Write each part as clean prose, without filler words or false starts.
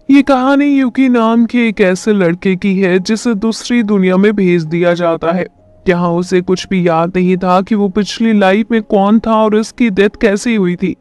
ये कहानी यूकी नाम के एक ऐसे लड़के की है जिसे दूसरी दुनिया में भेज दिया जाता है। यहाँ उसे कुछ भी याद नहीं था कि वो पिछली लाइफ में कौन था और उसकी डेथ कैसे हुई थी।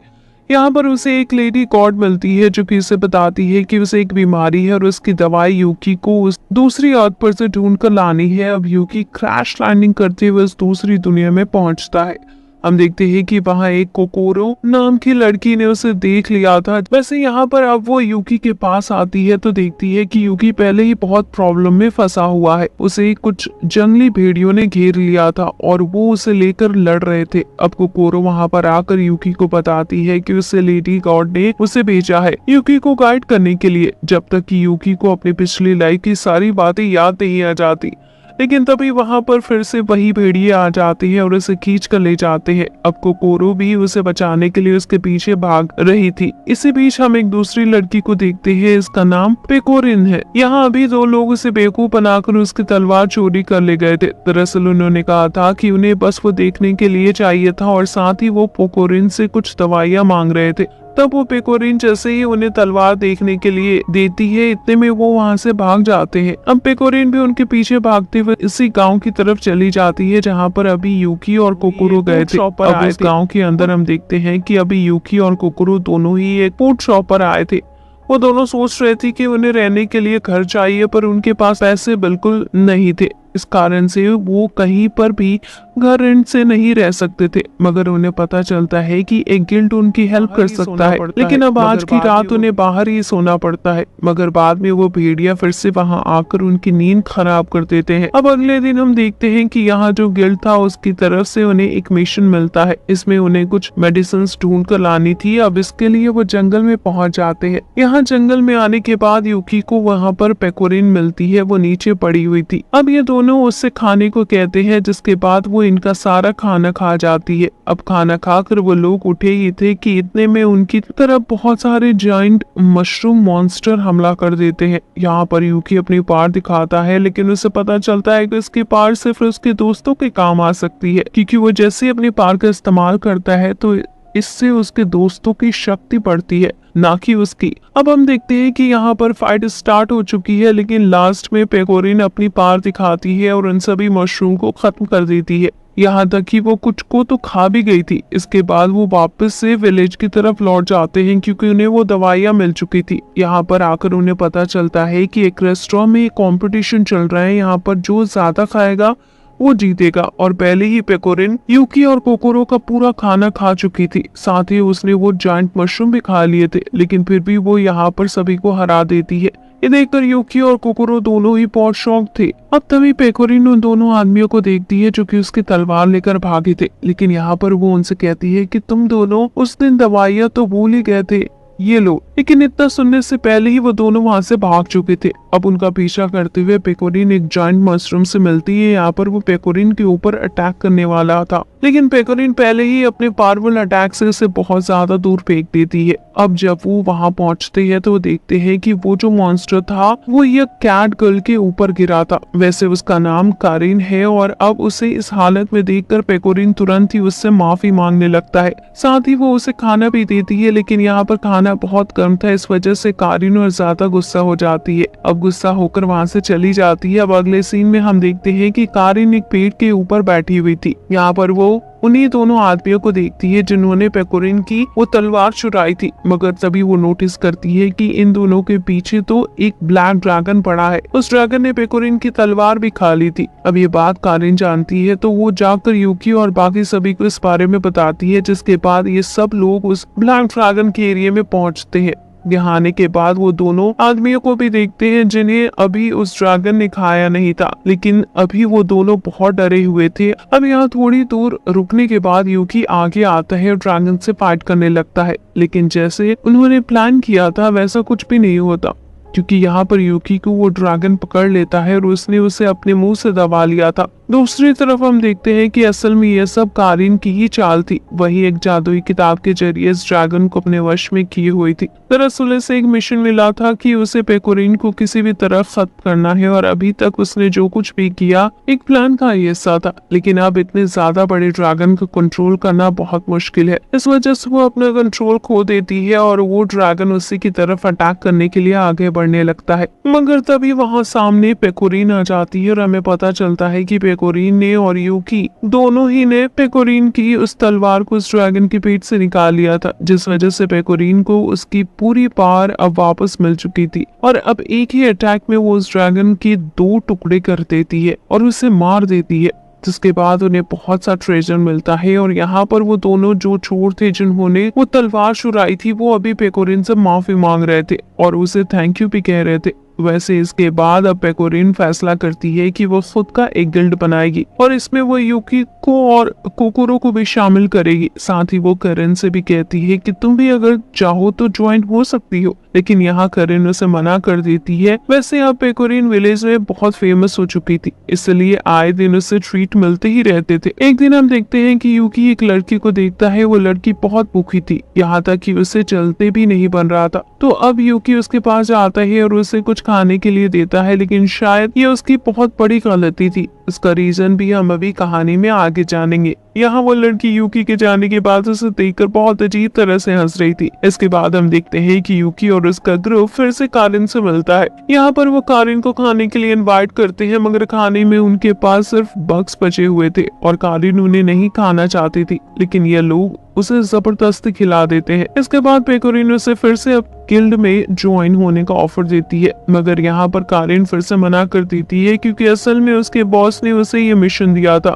यहाँ पर उसे एक लेडी गॉड मिलती है जो कि उसे बताती है कि उसे एक बीमारी है और उसकी दवाई यूकी को उस दूसरी अर्थ पर से ढूंढ कर लानी है। अब यूकी क्रैश लैंडिंग करते हुए उस दूसरी दुनिया में पहुंचता है। हम देखते हैं कि वहाँ एक कोकोरो नाम की लड़की ने उसे देख लिया था। वैसे यहाँ पर अब वो यूकी के पास आती है तो देखती है कि यूकी पहले ही बहुत प्रॉब्लम में फंसा हुआ है। उसे कुछ जंगली भेड़ियों ने घेर लिया था और वो उसे लेकर लड़ रहे थे। अब कोकोरो वहाँ पर आकर यूकी को बताती है कि उसे लेडी गॉड ने उसे भेजा है यूकी को गाइड करने के लिए, जब तक कि यूकी को अपनी पिछली लाइफ की सारी बातें याद नहीं आ जाती। लेकिन तभी वहां पर फिर से वही भेड़िए आ जाते हैं और उसे खींच कर ले जाते हैं। अब कोकोरो भी उसे बचाने के लिए उसके पीछे भाग रही थी। इसी बीच हम एक दूसरी लड़की को देखते हैं, इसका नाम पेकोरिन है। यहाँ अभी दो लोग उसे बेवकूफ बनाकर उसकी तलवार चोरी कर ले गए थे। दरअसल उन्होंने कहा था कि उन्हें बस वो देखने के लिए चाहिए था और साथ ही वो पेकोरिन से कुछ दवाइयाँ मांग रहे थे। तब वो पेकोरिन जैसे ही उन्हें तलवार देखने के लिए देती है, इतने में वो वहां से भाग जाते हैं। अब पेकोरिन भी उनके पीछे भागते हुए इसी गांव की तरफ चली जाती है जहां पर अभी यूकी और कोकोरो गए थे। अब उस गांव के अंदर हम देखते हैं कि अभी यूकी और कोकोरो दोनों ही एक फूड शॉप पर आए थे। वो दोनों सोच रहे थे कि उन्हें रहने के लिए घर चाहिए, पर उनके पास पैसे बिल्कुल नहीं थे। इस कारण से वो कहीं पर भी घर रेंट से नहीं रह सकते थे। मगर उन्हें पता चलता है कि एक गिल्ड उनकी हेल्प कर सकता है, लेकिन अब आज की रात उन्हें बाहर ही सोना पड़ता है। मगर बाद में वो भेड़िया फिर से वहां आकर उनकी नींद खराब कर देते हैं। अब अगले दिन हम देखते हैं कि यहाँ जो गिल्ड था उसकी तरफ से उन्हें एक मिशन मिलता है। इसमें उन्हें कुछ मेडिसिन ढूंढ कर लानी थी। अब इसके लिए वो जंगल में पहुंच जाते हैं। यहाँ जंगल में आने के बाद यूकी को वहाँ पर पेकोरिन मिलती है, वो नीचे पड़ी हुई थी। अब ये दोनों उससे खाने को कहते हैं, जिसके बाद वो इनका सारा खाना खा जाती है। अब खाना खाकर वो लोग उठे ही थे कि इतने में उनकी तरफ बहुत सारे जाइंट मशरूम मॉन्स्टर हमला कर देते हैं। यहाँ पर यूकी अपनी पावर दिखाता है, लेकिन उसे पता चलता है कि उसकी पावर सिर्फ उसके दोस्तों के काम आ सकती है, क्योंकि वो जैसे अपनी पावर का इस्तेमाल करता है तो इससे उसके दोस्तों की शक्ति बढ़ती है, ना कि उसकी। अब हम देखते हैं कि यहाँ पर फाइट स्टार्ट हो चुकी है, लेकिन लास्ट में पेकोरिन अपनी पावर दिखाती है और उन सभी मशरूम को खत्म कर देती है। यहाँ तक कि वो कुछ को तो खा भी गई थी। इसके बाद वो वापस से विलेज की तरफ लौट जाते हैं, क्योंकि उन्हें वो दवाइयाँ मिल चुकी थी। यहाँ पर आकर उन्हें पता चलता है कि एक रेस्टोरेंट में एक कॉम्पिटिशन चल रहा है। यहाँ पर जो ज्यादा खाएगा वो जीतेगा। और पहले ही पेकोरिन यूकी और कोकोरो का पूरा खाना खा चुकी थी, साथ ही उसने वो जायंट मशरूम भी खा लिए थे, लेकिन फिर भी वो यहाँ पर सभी को हरा देती है। ये देखकर यूकी और कोकोरो दोनों ही बहुत शौक थे। अब तभी पेकोरिन उन दोनों आदमियों को देखती है जो कि उसकी तलवार लेकर भागे थे, लेकिन यहाँ पर वो उनसे कहती है कि तुम दोनों उस दिन दवाइयाँ तो भूल ही गए थे, ये लो। लेकिन इतना सुनने से पहले ही वो दोनों वहां से भाग चुके थे। अब उनका पीछा करते हुए पेकोरिन एक जायंट मशरूम से मिलती है। यहाँ पर वो पेकोरिन के ऊपर अटैक करने वाला था, लेकिन पेकोरिन पहले ही अपने पावरफुल अटैक से उसे बहुत ज्यादा दूर फेंक देती है। अब जब वो वहां पहुंचते हैं तो देखते हैं कि वो जो मॉन्स्टर था वो ये कैट गर्ल के ऊपर गिरा था। वैसे उसका नाम कारिन है और अब उसे इस हालत में देखकर पेकोरिन तुरंत ही उससे माफी मांगने लगता है। साथ ही वो उसे खाना भी देती है, लेकिन यहाँ पर खाना बहुत कम था, इस वजह से कारिन और ज्यादा गुस्सा हो जाती है। अब गुस्सा होकर वहां से चली जाती है। अब अगले सीन में हम देखते हैं कि कारिन एक पेड़ के ऊपर बैठी हुई थी। यहाँ पर वो उन्हीं दोनों आदमियों को देखती है जिन्होंने पेकोरिन की वो तलवार चुराई थी। मगर तभी वो नोटिस करती है कि इन दोनों के पीछे तो एक ब्लैक ड्रैगन पड़ा है। उस ड्रैगन ने पेकोरिन की तलवार भी खा ली थी। अब ये बात कारिन जानती है तो वो जाकर यूकी और बाकी सभी को इस बारे में बताती है, जिसके बाद ये सब लोग उस ब्लैक ड्रैगन के एरिया में पहुंचते हैं। यहाँ आने के बाद वो दोनों आदमियों को भी देखते हैं जिन्हें अभी उस ड्रैगन ने खाया नहीं था, लेकिन अभी वो दोनों बहुत डरे हुए थे। अब यहाँ थोड़ी दूर रुकने के बाद यूकी आगे आता है और ड्रैगन से फाइट करने लगता है, लेकिन जैसे उन्होंने प्लान किया था वैसा कुछ भी नहीं होता, क्योंकि यहाँ पर यूकी को वो ड्रैगन पकड़ लेता है और उसने उसे अपने मुंह से दबा लिया था। दूसरी तरफ हम देखते हैं कि असल में यह सब कारिन की ही चाल थी। वही एक जादुई किताब के जरिए इस ड्रैगन को अपने वश में किए हुई थी। दरअसल उसे एक मिशन मिला था कि उसे पेकोरिन को किसी भी तरह खत्म करना है और अभी तक उसने जो कुछ भी किया एक प्लान का ही हिस्सा था। लेकिन अब इतने ज्यादा बड़े ड्रैगन को कंट्रोल करना बहुत मुश्किल है। इस वजह से वो अपना कंट्रोल खो देती है और वो ड्रैगन उसी की तरफ अटैक करने के लिए आगे बढ़ने लगता है। मगर तभी वहाँ सामने पेकोरिन आ जाती है और हमें पता चलता है कि पेकोरिन ने और यूकी दोनों ही ने पेकोरिन की उस तलवार को उस ड्रैगन की पीठ से निकाल लिया था, जिस वजह से पेकोरिन को उसकी पूरी पावर अब वापस मिल चुकी थी और अब एक ही अटैक में वो उस ड्रैगन की 2 टुकड़े कर देती है और उसे मार देती है। जिसके बाद उन्हें बहुत सा ट्रेजर मिलता है और यहाँ पर वो दोनों जो चोर थे जिन्होंने वो तलवार चुराई थी वो अभी पेकोरिन से माफी मांग रहे थे और उसे थैंक यू भी कह रहे थे। वैसे इसके बाद अब पेकोरिन फैसला करती है कि वो खुद का एक गिल्ड बनाएगी और इसमें वो यूकी को और कोकोरो को भी शामिल करेगी। साथ ही वो करेन से भी कहती है कि तुम भी अगर चाहो तो ज्वाइन हो सकती हो, लेकिन यहाँ करेन उसे मना कर देती है। वैसे अब पेकोरिन विलेज में बहुत फेमस हो चुकी थी, इसलिए आए दिन उसे ट्रीट मिलते ही रहते थे। एक दिन हम देखते हैं कि यूकी एक लड़की को देखता है। वो लड़की बहुत भूखी थी, यहाँ तक कि उसे चलते भी नहीं बन रहा था। तो अब यूकी उसके पास आता है और उसे कुछ खाने के लिए देता है, लेकिन शायद ये उसकी बहुत बड़ी गलती थी। इसका रीजन भी हम अभी कहानी में आगे जानेंगे। यहाँ वो लड़की यूकी के जाने के बाद उसे देखकर बहुत अजीब तरह से हंस रही थी। इसके बाद हम देखते हैं कि यूकी और उसका ग्रुप फिर से कारिन से मिलता है। यहाँ पर वो कारिन को खाने के लिए इनवाइट करते हैं, मगर खाने में उनके पास सिर्फ बग्स बचे हुए थे और कारिन उन्हें नहीं खाना चाहती थी, लेकिन ये लोग उसे जबरदस्ती खिला देते हैं। इसके बाद पेकोरिन उसे फिर से अब गिल्ड में ज्वाइन होने का ऑफर देती है, मगर यहाँ पर कारिन फिर से मना कर देती है क्योंकि असल में उसके बॉस ने उसे ये मिशन दिया था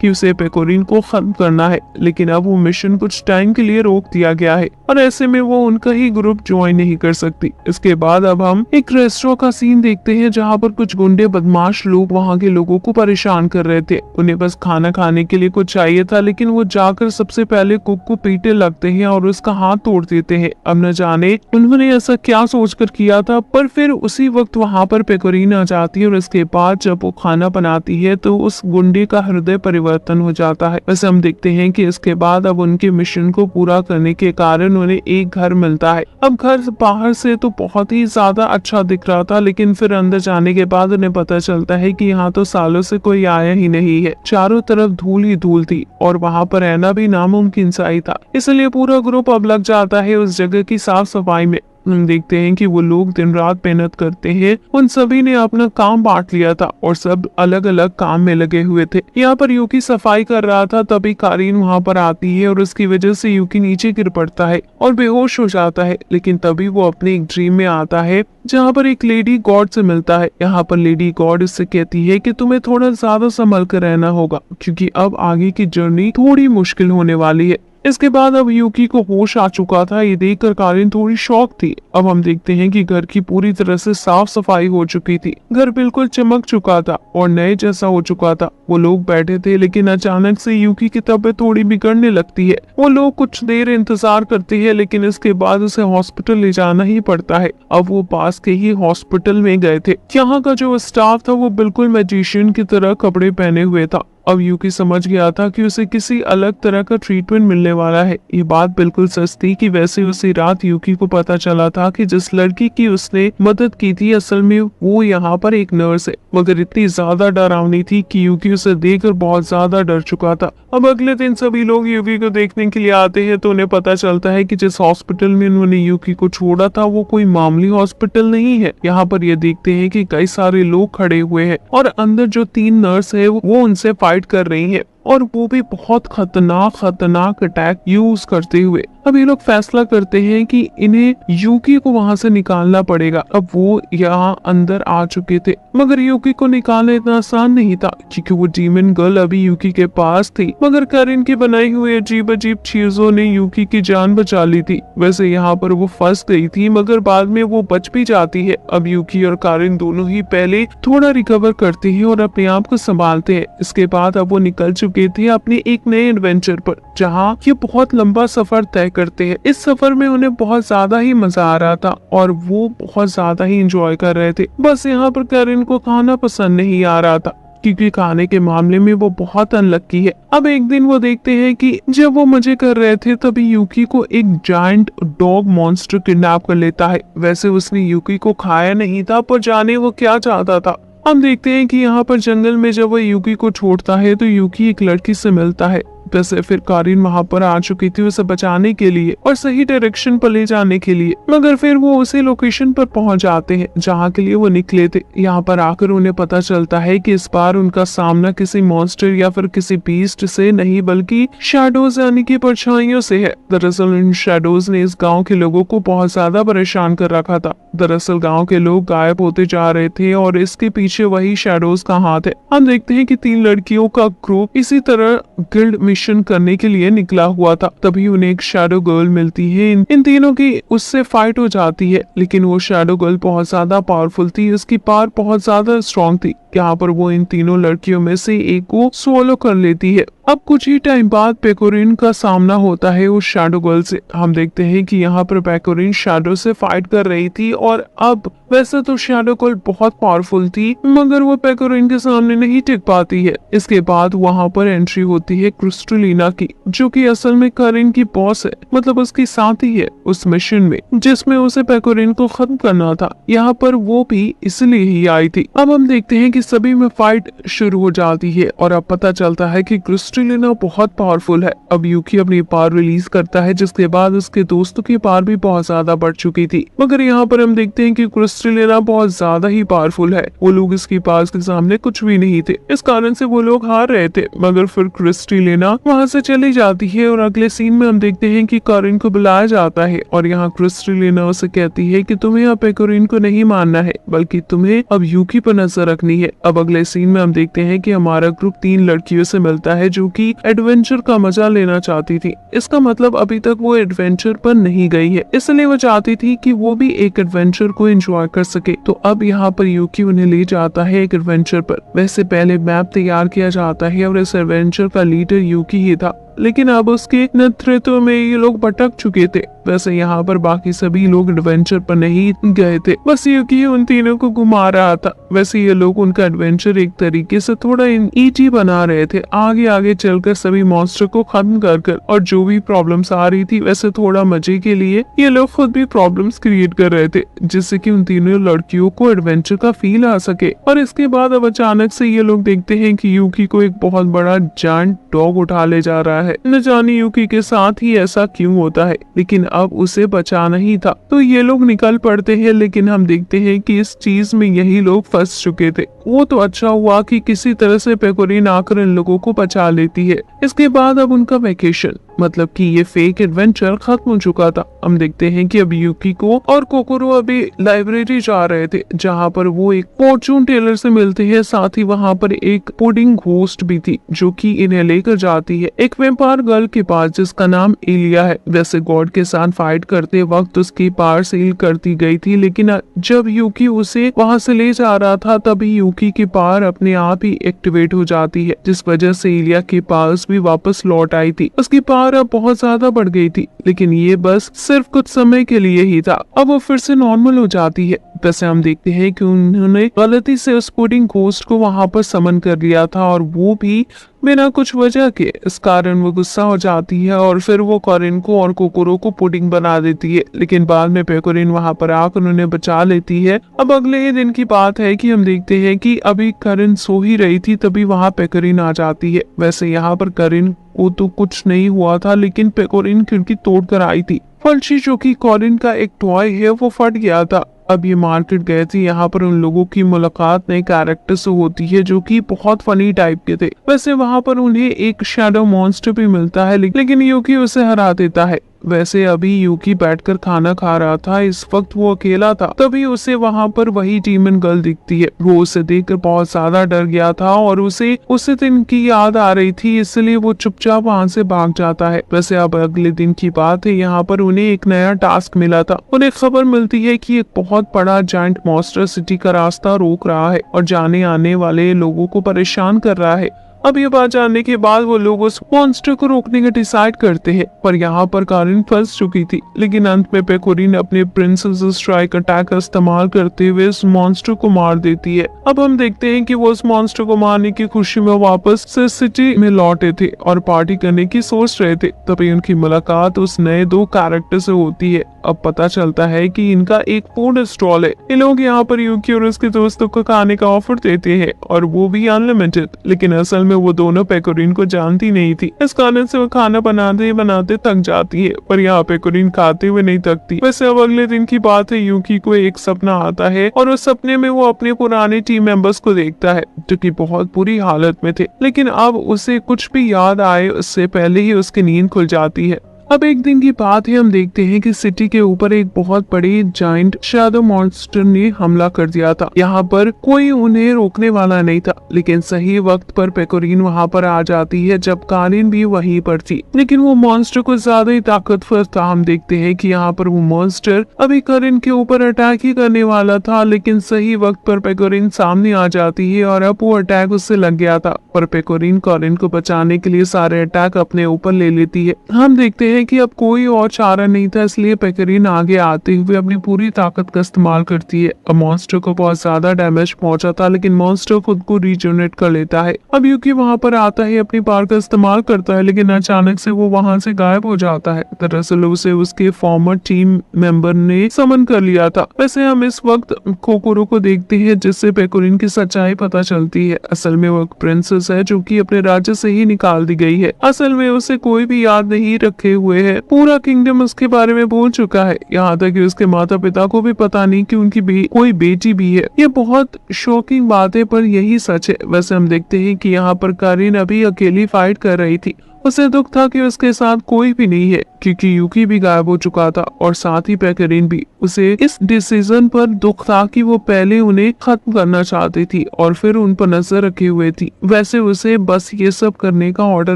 कि उसे पेकोरिन को खत्म करना है। लेकिन अब वो मिशन कुछ टाइम के लिए रोक दिया गया है और ऐसे में वो उनका ही ग्रुप ज्वाइन नहीं कर सकती। इसके बाद अब हम एक रेस्टोरेंट का सीन देखते हैं जहाँ पर कुछ गुंडे बदमाश लोग वहाँ के लोगों को परेशान कर रहे थे। उन्हें बस खाना खाने के लिए कुछ चाहिए था, लेकिन वो जाकर सबसे पहले कुक को पीटे लगते हैं और उसका हाथ तोड़ देते हैं। अब न जाने उन्होंने ऐसा क्या सोचकर किया था, पर फिर उसी वक्त वहाँ पर पेकोरिन आ जाती है और इसके बाद जब वो खाना बनाती है तो उस गुंडे का हृदय परिवर्तन हो जाता है। वैसे हम देखते हैं कि इसके बाद अब उनके मिशन को पूरा करने के कारण उन्हें एक घर मिलता है। अब घर बाहर से तो बहुत ही ज्यादा अच्छा दिख रहा था, लेकिन फिर अंदर जाने के बाद उन्हें पता चलता है कि यहाँ तो सालों से कोई आया ही नहीं है। चारों तरफ धूल ही धूल थी और वहाँ पर रहना भी नामुमकिन सा ही था। इसलिए पूरा ग्रुप अब लग जाता है उस जगह की साफ सफाई में। हम देखते हैं कि वो लोग दिन रात मेहनत करते हैं। उन सभी ने अपना काम बांट लिया था और सब अलग अलग काम में लगे हुए थे। यहाँ पर यूकी सफाई कर रहा था, तभी कारीन वहाँ पर आती है और उसकी वजह से यूकी नीचे गिर पड़ता है और बेहोश हो जाता है। लेकिन तभी वो अपने एक ड्रीम में आता है जहाँ पर एक लेडी गॉड से मिलता है। यहाँ पर लेडी गॉड उससे कहती है कि तुम्हें थोड़ा ज्यादा संभल कर रहना होगा क्योंकि अब आगे की जर्नी थोड़ी मुश्किल होने वाली है। इसके बाद अब यूकी को होश आ चुका था। ये देखकर कारिन थोड़ी शॉक थी। अब हम देखते हैं कि घर की पूरी तरह से साफ सफाई हो चुकी थी। घर बिल्कुल चमक चुका था और नए जैसा हो चुका था। वो लोग बैठे थे, लेकिन अचानक से यूकी की तबीयत थोड़ी बिगड़ने लगती है। वो लोग कुछ देर इंतजार करते हैं, लेकिन इसके बाद उसे हॉस्पिटल ले जाना ही पड़ता है। अब वो पास के ही हॉस्पिटल में गए थे। यहाँ का जो स्टाफ था वो बिल्कुल मैजिशियन की तरह कपड़े पहने हुए था। अब यूकी समझ गया था कि उसे किसी अलग तरह का ट्रीटमेंट मिलने वाला है। ये बात बिल्कुल सच थी कि वैसे उसी रात यूकी को पता चला था कि जिस लड़की की उसने मदद की थी असल में वो यहाँ पर एक नर्स है, मगर इतनी ज्यादा डरावनी थी कि यूकी उसे देखकर बहुत ज्यादा डर चुका था। अब अगले दिन सभी लोग यूकी को देखने के लिए आते हैं तो उन्हें पता चलता है कि जिस हॉस्पिटल में उन्होंने यूकी को छोड़ा था वो कोई मामूली हॉस्पिटल नहीं है। यहाँ पर ये देखते हैं कि कई सारे लोग खड़े हुए हैं और अंदर जो 3 नर्स है वो उनसे फाइट कर रही है और वो भी बहुत खतरनाक अटैक यूज करते हुए। अब ये लोग फैसला करते हैं कि इन्हें यूकी को वहां से निकालना पड़ेगा। अब वो यहाँ अंदर आ चुके थे, मगर यूकी को निकालना इतना आसान नहीं था क्योंकि वो डीमन गर्ल अभी यूकी के पास थी। मगर कारिन की बनाई हुई अजीब अजीब चीजों ने यूकी की जान बचा ली थी। वैसे यहाँ पर वो फंस गई थी, मगर बाद में वो बच भी जाती है। अब यूकी और कारिन दोनों ही पहले थोड़ा रिकवर करते हैं और अपने आप को संभालते हैं। इसके बाद अब वो निकल चुके थे अपने एक नए एडवेंचर पर, जहाँ ये बहुत लंबा सफर तय करते हैं। इस सफर में उन्हें बहुत ज्यादा ही मजा आ रहा था और वो बहुत ज्यादा ही एंजॉय कर रहे थे। बस यहाँ पर कारिन को खाना पसंद नहीं आ रहा था क्योंकि खाने के मामले में वो बहुत अनलक्की है। अब एक दिन वो देखते हैं कि जब वो मजे कर रहे थे तभी यूकी को एक जायंट डॉग मॉन्स्टर किडनैप कर लेता है। वैसे उसने यूकी को खाया नहीं था, पर जाने वो क्या चाहता था। हम देखते हैं कि यहाँ पर जंगल में जब वो यूकी को छोड़ता है तो यूकी एक लड़की से मिलता है। वैसे फिर कारिन वहां पर आ चुकी थी उसे बचाने के लिए और सही डायरेक्शन पर ले जाने के लिए, मगर फिर वो उसी लोकेशन पर पहुंच जाते हैं जहां के लिए वो निकले थे। यहाँ पर आकर उन्हें पता चलता है कि इस बार उनका सामना किसी मॉन्स्टर या फिर किसी बीस्ट से नहीं बल्कि शैडोज यानी कि परछाइयों से है। दरअसल इन शैडोज ने इस गाँव के लोगों को बहुत ज्यादा परेशान कर रखा था। दरअसल गाँव के लोग गायब होते जा रहे थे और इसके पीछे वही शैडोज का हाथ है। हम देखते हैं कि 3 लड़कियों का ग्रुप इसी तरह गिल्ड मिशन करने के लिए निकला हुआ था। तभी उन्हें एक शैडो गर्ल मिलती है। इन तीनों की उससे फाइट हो जाती है, लेकिन वो शैडो गर्ल बहुत ज्यादा पावरफुल थी, उसकी पावर बहुत ज्यादा स्ट्रॉन्ग थी। यहाँ पर वो इन तीनों लड़कियों में से एक को स्वॉलो कर लेती है। अब कुछ ही टाइम बाद पेकोरिन का सामना होता है उस शैडो गर्ल से। हम देखते हैं कि यहाँ पर पेकोरिन शैडो से फाइट कर रही थी और अब वैसे तो शैडो गर्ल बहुत पावरफुल थी, मगर वो पेकोरिन के सामने नहीं टिक पाती है। इसके बाद वहाँ पर एंट्री होती है क्रिस्टलिना की, जो कि असल में करिन की बॉस है, मतलब उसकी साथी है उस मिशन में जिसमें उसे पेकोरिन को खत्म करना था। यहाँ पर वो भी इसलिए ही आई थी। अब हम देखते हैं कि सभी में फाइट शुरू हो जाती है और अब पता चलता है कि क्रिस्टलिना बहुत पावरफुल है। अब यूकी अपनी पावर रिलीज करता है, जिसके बाद उसके दोस्तों की पावर भी बहुत ज्यादा बढ़ चुकी थी। मगर यहाँ पर हम देखते हैं कि क्रिस्टलिना बहुत ज्यादा ही पावरफुल है। वो लोग इसकी पावर के सामने कुछ भी नहीं थे, इस कारण से वो लोग हार रहे थे। मगर फिर क्रिस्टलिना वहाँ से चली जाती है और अगले सीन में हम देखते हैं कि करिन को बुलाया जाता है और यहाँ क्रिस्टलिना उसे कहती है कि तुम्हें अब पेकोरिन को नहीं मानना है, बल्कि तुम्हें अब यूकी पर नजर रखनी है। अब अगले सीन में हम देखते हैं कि हमारा ग्रुप 3 लड़कियों से मिलता है जो कि एडवेंचर का मजा लेना चाहती थी। इसका मतलब अभी तक वो एडवेंचर पर नहीं गई है, इसलिए वो चाहती थी कि वो भी एक एडवेंचर को एंजॉय कर सके। तो अब यहाँ पर यूकी उन्हें ले जाता है एक एडवेंचर पर। वैसे पहले मैप तैयार किया जाता है और इस एडवेंचर का लीडर यूकी ही था, लेकिन अब उसके नेतृत्व में ये लोग भटक चुके थे। वैसे यहाँ पर बाकी सभी लोग एडवेंचर पर नहीं गए थे, बस यूकी उन तीनों को घुमा रहा था। वैसे ये लोग उनका एडवेंचर एक तरीके से थोड़ा ईजी बना रहे थे, आगे आगे चलकर सभी मॉन्स्टर को खत्म कर और जो भी प्रॉब्लम्स आ रही थी वैसे थोड़ा मजे के लिए ये लोग खुद भी प्रॉब्लम्स क्रिएट कर रहे थे, जिससे कि उन तीनों लड़कियों को एडवेंचर का फील आ सके। और इसके बाद अब अचानक से ये लोग देखते हैं कि यूकी को एक बहुत बड़ा जायंट डॉग उठा ले जा रहा है। न जाने यूकी के साथ ही ऐसा क्यों होता है, लेकिन अब उसे बचाना ही था। तो ये लोग निकल पड़ते हैं, लेकिन हम देखते हैं कि इस चीज में यही लोग फंस चुके थे। वो तो अच्छा हुआ कि किसी तरह से पेकोरिन आकर इन लोगों को बचा लेती है। इसके बाद अब उनका वेकेशन मतलब कि ये फेक एडवेंचर खत्म हो चुका था। हम देखते हैं कि अब यूकी को और कोकोरो अभी लाइब्रेरी जा रहे थे, जहाँ पर वो एक फॉर्चून टेलर से मिलते हैं। साथ ही वहाँ पर एक पुडिंग घोस्ट भी थी जो कि इन्हें लेकर जाती है एक वेम्पायर गर्ल के पास जिसका नाम एलिया है। वैसे गॉड के साथ फाइट करते वक्त उसकी पावर सील करती गई थी, लेकिन जब यूकी उसे वहाँ से ले जा रहा था तभी यूकी की पावर अपने आप ही एक्टिवेट हो जाती है, जिस वजह से एलिया की पावर्स भी वापस लौट आई थी। उसकी पावर अब बहुत ज्यादा बढ़ गई थी, लेकिन ये बस सिर्फ कुछ समय के लिए ही था। अब वो फिर से नॉर्मल हो जाती है। वैसे हम देखते हैं कि उन्होंने गलती से उस पुडिंग घोस्ट को वहां पर समन कर लिया था, और वो भी बिना कुछ वजह के। इस कारण वो गुस्सा हो जाती है और फिर वो करिन को और कोकोरो को पुडिंग बना देती है, लेकिन बाद में पेकोरिन वहां पर आकर उन्हें बचा लेती है। अब अगले ही दिन की बात है कि हम देखते हैं कि अभी करिन सो ही रही थी, तभी वहां पेकोरिन आ जाती है। वैसे यहाँ पर करिन को तो कुछ नहीं हुआ था, लेकिन पेकोरिन खिड़की तोड़कर आई थी। फलशी जो कि कॉरिन का एक टॉय है वो फट गया था। अब ये मार्केट गए थे, यहाँ पर उन लोगों की मुलाकात नए कैरेक्टर से होती है जो कि बहुत फनी टाइप के थे। वैसे वहाँ पर उन्हें एक शैडो मॉन्स्टर भी मिलता है, लेकिन यूकी उसे हरा देता है। वैसे अभी यूकी बैठकर खाना खा रहा था, इस वक्त वो अकेला था, तभी उसे वहाँ पर वही डीमन गर्ल दिखती है। वो उसे देखकर बहुत ज्यादा डर गया था और उसे दिन की याद आ रही थी, इसलिए वो चुपचाप वहाँ से भाग जाता है। वैसे अब अगले दिन की बात है, यहाँ पर उन्हें एक नया टास्क मिला था। उन्हें खबर मिलती है कि एक बहुत बड़ा जायंट मॉन्स्टर सिटी का रास्ता रोक रहा है और जाने आने वाले लोगों को परेशान कर रहा है। अब ये बात जानने के बाद वो लोग उस मॉन्स्टर को रोकने का डिसाइड करते हैं, पर यहाँ पर कारिन फंस चुकी थी। लेकिन अंत में पेकोरिन अपने प्रिंसेस स्ट्राइक अटैक का इस्तेमाल करते हुए उस मॉन्स्टर को मार देती है। अब हम देखते हैं कि वो उस मॉन्स्टर को मारने की खुशी में वापस से सिटी में लौटे थे और पार्टी करने की सोच रहे थे। तभी उनकी मुलाकात उस नए 2 कैरेक्टर से होती है। अब पता चलता है कि इनका एक फूड स्टॉल है। ये लोग यहाँ पर यूकी और उसके दोस्तों को खाने का ऑफर देते हैं और वो भी अनलिमिटेड। लेकिन असल में वो दोनों पेकोरिन को जानती नहीं थी। इस कारण से वो खाना बनाते बनाते थक जाती है, पर यहाँ पेकोरिन खाते हुए नहीं थकती। वैसे अब अगले दिन की बात है, यूकी को एक सपना आता है और उस सपने में वो अपने पुराने टीम मेंबर्स को देखता है जो कि बहुत बुरी हालत में थे। लेकिन अब उसे कुछ भी याद आए उससे पहले ही उसकी नींद खुल जाती है। अब एक दिन की बात है, हम देखते हैं कि सिटी के ऊपर एक बहुत बड़ी जाइंट शैडो मॉन्स्टर ने हमला कर दिया था। यहाँ पर कोई उन्हें रोकने वाला नहीं था, लेकिन सही वक्त पर पेकोरिन वहाँ पर आ जाती है जब कारिन भी वहीं पर थी। लेकिन वो मॉन्स्टर को ज्यादा ही ताकतवर था। हम देखते हैं कि यहाँ पर वो मॉन्स्टर अभी कारिन के ऊपर अटैक ही करने वाला था, लेकिन सही वक्त पर पेकोरिन सामने आ जाती है और अब वो अटैक उससे लग गया था। पर पेकोरिन कारिन को बचाने के लिए सारे अटैक अपने ऊपर ले लेती है। हम देखते हैं कि अब कोई और चारा नहीं था, इसलिए पेकोरिन आगे आते हुए अपनी पूरी ताकत का इस्तेमाल करती है। अब मॉन्स्टर को बहुत ज्यादा डैमेज पहुंचा था, लेकिन मॉन्स्टर खुद को रीजनरेट कर लेता है। अब यूकी वहां पर आता है, अपनी पावर का इस्तेमाल करता है, लेकिन अचानक से वो वहां से गायब हो जाता है। दरअसल उसे उसके फॉर्मर टीम मेंबर ने समन कर लिया था। वैसे हम इस वक्त कोकोरो को देखते हैं, जिससे पेकोरिन की सच्चाई पता चलती है। असल में वो एक प्रिंसेस है जो कि अपने राज्य से ही निकाल दी गई है। असल में उसे कोई भी याद नहीं रखे हुए है। पूरा किंगडम उसके बारे में भूल चुका है, यहाँ तक कि उसके माता पिता को भी पता नहीं कि उनकी कोई बेटी भी है। ये बहुत शॉकिंग बात है, पर यही सच है। वैसे हम देखते हैं कि यहाँ पर कारिन अभी अकेली फाइट कर रही थी। उसे दुख था कि उसके साथ कोई भी नहीं है, क्योंकि यूकी भी गायब हो चुका था और साथ ही पेकोरिन भी। उसे इस डिसीजन पर दुख था कि वो पहले उन्हें खत्म करना चाहती थी और फिर उन पर नजर रखे हुए थी। वैसे उसे बस ये सब करने का ऑर्डर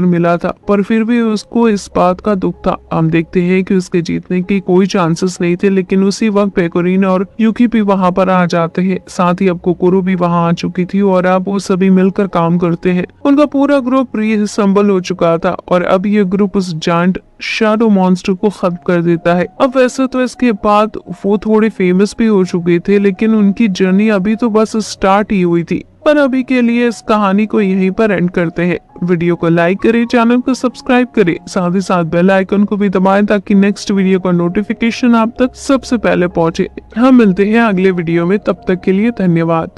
मिला था, पर फिर भी उसको इस बात का दुख था। हम देखते हैं कि उसके जीतने की कोई चांसेस नहीं थे, लेकिन उसी वक्त पेकोरिन और यूकी भी वहाँ पर आ जाते हैं। साथ ही अब कोकोरो भी वहाँ आ चुकी थी और अब वो सभी मिलकर काम करते हैं। उनका पूरा ग्रुप रीअसेंबल हो चुका था और अब ये ग्रुप उस जायंट शैडो मॉन्स्टर को खत्म कर देता है। अब वैसे तो इसके बाद वो थोड़े फेमस भी हो चुके थे, लेकिन उनकी जर्नी अभी तो बस स्टार्ट ही हुई थी। पर अभी के लिए इस कहानी को यहीं पर एंड करते हैं। वीडियो को लाइक करें, चैनल को सब्सक्राइब करें, साथ ही साथ बेल आइकन को भी दबाएं ताकि नेक्स्ट वीडियो का नोटिफिकेशन आप तक सबसे पहले पहुंचे। हम मिलते हैं अगले वीडियो में, तब तक के लिए धन्यवाद।